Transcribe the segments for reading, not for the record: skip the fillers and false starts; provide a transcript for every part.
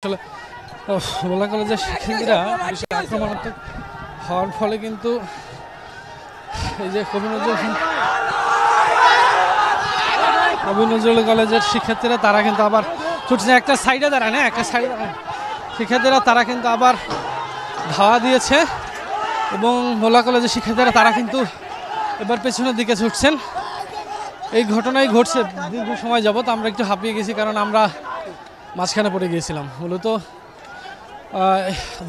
আসলে মোল্লা কলেজের শিক্ষার্থীরা বেশি আক্রমণাত্মক হওয়ার ফলে কিন্তু এই যে কবি নজরুল কলেজের শিক্ষার্থীরা তারা কিন্তু আবার ছুটছে একটা সাইডে দাঁড়ায় না একটা সাইডে দাঁড়ায় শিক্ষার্থীরা তারা কিন্তু আবার ধাওয়া দিয়েছে এবং মোল্লা কলেজের শিক্ষার্থীরা তারা কিন্তু এবার পেছনের দিকে ছুটছেন। এই ঘটনাই ঘটছে দীর্ঘ সময় যাবত। আমরা একটু হাঁপিয়ে গেছি কারণ আমরা মাঝখানে পড়ে গিয়েছিলাম। মূলত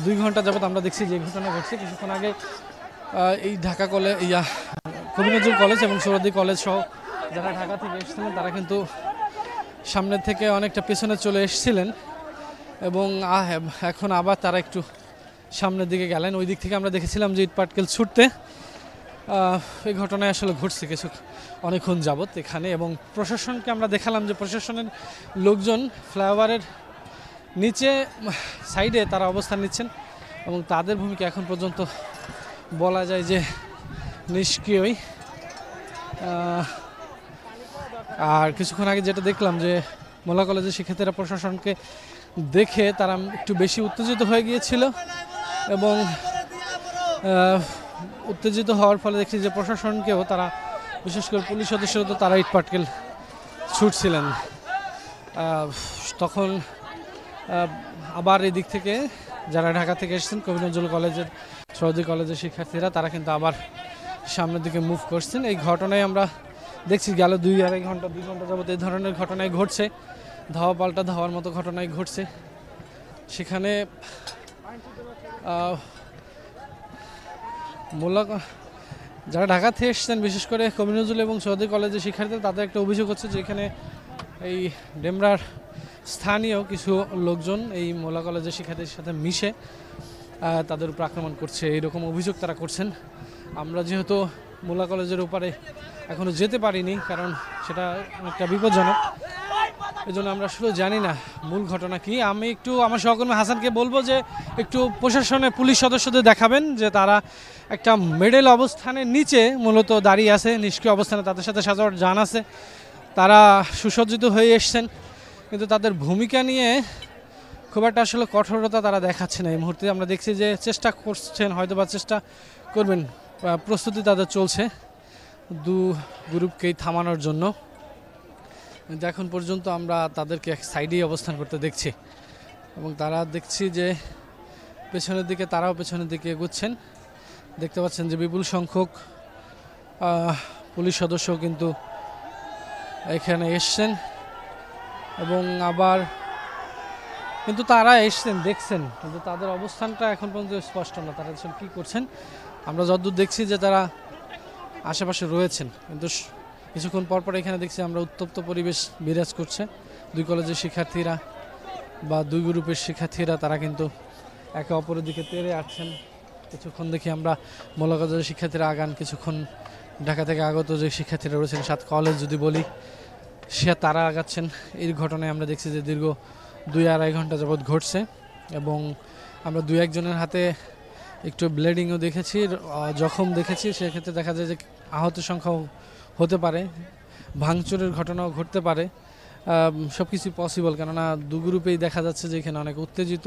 2 ঘন্টা যাবত আমরা দেখছি যে ঘটনা ঘটছে। কিছুক্ষণ আগে এই ঢাকা কলেজ কবি নজরুল কলেজ এবং সৌরদী কলেজ সহ যারা ঢাকা থেকে এসেছিলেন তারা কিন্তু সামনের থেকে অনেকটা পেছনে চলে এসেছিলেন এবং এখন আবার তারা একটু সামনের দিকে গেলেন। ওই দিক থেকে আমরা দেখেছিলাম যে ইট পাটকেল ছুটতে। এই ঘটনায় আসলে ঘটছে অনেকক্ষণ যাবত এখানে এবং প্রশাসনকে আমরা দেখালাম যে প্রশাসনের লোকজন ফ্লাইওভারের নিচে সাইডে তারা অবস্থান নিচ্ছেন এবং তাদের ভূমিকা এখন পর্যন্ত বলা যায় যে নিষ্ক্রিয়ই। আর কিছুক্ষণ আগে যেটা দেখলাম যে মোল্লা কলেজের শিক্ষার্থীরা প্রশাসনকে দেখে তারা একটু বেশি উত্তেজিত হয়ে গিয়েছিল এবং উত্তেজিত হওয়ার ফলে দেখছি যে প্রশাসনকেও তারা বিশেষ করে পুলিশ সদস্যরা তো তারা ইট পাটকেল ছুটছিলেন। তখন আবার এই দিক থেকে যারা ঢাকা থেকে এসেছেন কবি নজরুল কলেজের সৌরদী কলেজের শিক্ষার্থীরা তারা কিন্তু আবার সামনের দিকে মুভ করছেন। এই ঘটনায় আমরা দেখছি গেল 2-2.5 ঘন্টা যাবত এই ধরনের ঘটনায় ঘটছে, ধাওয়া পাল্টা ধাওয়ার মতো ঘটনায় ঘটছে। সেখানে যারা ঢাকা থেকে এসেছেন বিশেষ করে কবি নজরুল এবং সৌরদী কলেজের শিক্ষার্থীরা তাদের একটা অভিযোগ হচ্ছে যে এখানে এই ডেমরার স্থানীয় কিছু লোকজন এই মোল্লা কলেজের শিক্ষার্থীদের সাথে মিশে তাদের উপর আক্রমণ করছে, এইরকম অভিযোগ তারা করছেন। আমরা যেহেতু মোল্লা কলেজের উপরে এখনও যেতে পারিনি কারণ সেটা অনেকটা বিপজ্জনক, এই জন্য আমরা আসলে জানি না মূল ঘটনা কি। আমি একটু আমার সহকর্মী হাসানকে বলবো যে একটু প্রশাসনের পুলিশ সদস্যদের দেখাবেন যে তারা একটা মেডেল অবস্থানের নিচে মূলত দাঁড়িয়ে আছে, নিষ্ক্রিয় অবস্থানে, তাদের সাথে সাজাওয়ার যান আছে, তারা সুসজ্জিত হয়ে এসছেন কিন্তু তাদের ভূমিকা নিয়ে খুব একটা আসলে কঠোরতা তারা দেখাচ্ছে না এই মুহূর্তে। আমরা দেখছি যে চেষ্টা করছেন, হয়তো বা চেষ্টা করবেন, প্রস্তুতি তাদের চলছে 2 গ্রুপকেই থামানোর জন্য। কিন্তু এখন পর্যন্ত আমরা তাদেরকে এক সাইডেই অবস্থান করতে দেখছি এবং তারা দেখছি যে পেছনের দিকে তারাও পেছনের দিকে এগুচ্ছেন। দেখতে পাচ্ছেন যে বিপুল সংখ্যক পুলিশ সদস্য কিন্তু এখানে এসছেন এবং আবার কিন্তু তারা এসছেন দেখছেন কিন্তু তাদের অবস্থানটা এখন পর্যন্ত স্পষ্ট না, তারা আসলে কী করছেন। আমরা যতদূর দেখছি যে তারা আশেপাশে রয়েছেন কিন্তু কিছুক্ষণ পরপর এখানে দেখছি আমরা উত্তপ্ত পরিবেশ বিরাজ করছে। 2 কলেজের শিক্ষার্থীরা বা 2 গ্রুপের শিক্ষার্থীরা তারা কিন্তু একে অপরের দিকে তেড়ে আসছেন। কিছুক্ষণ দেখি আমরা মোল্লা কলেজের শিক্ষার্থীরা আগান, কিছুক্ষণ ঢাকা থেকে আগত যে শিক্ষার্থীরা রয়েছেন 7 কলেজ যদি বলি তারা আগাচ্ছেন। এই ঘটনায় আমরা দেখছি যে দীর্ঘ 2-2.5 ঘন্টা যাবৎ ঘটছে এবং আমরা 2-1 জনের হাতে একটু ব্লিডিংও দেখেছি, জখম দেখেছি। সেক্ষেত্রে দেখা যায় যে আহতের সংখ্যাও হতে পারে, ভাঙচুরের ঘটনাও ঘটতে পারে, সব কিছুই পসিবল, কেননা 2 গ্রুপেই দেখা যাচ্ছে যে এখানে অনেক উত্তেজিত।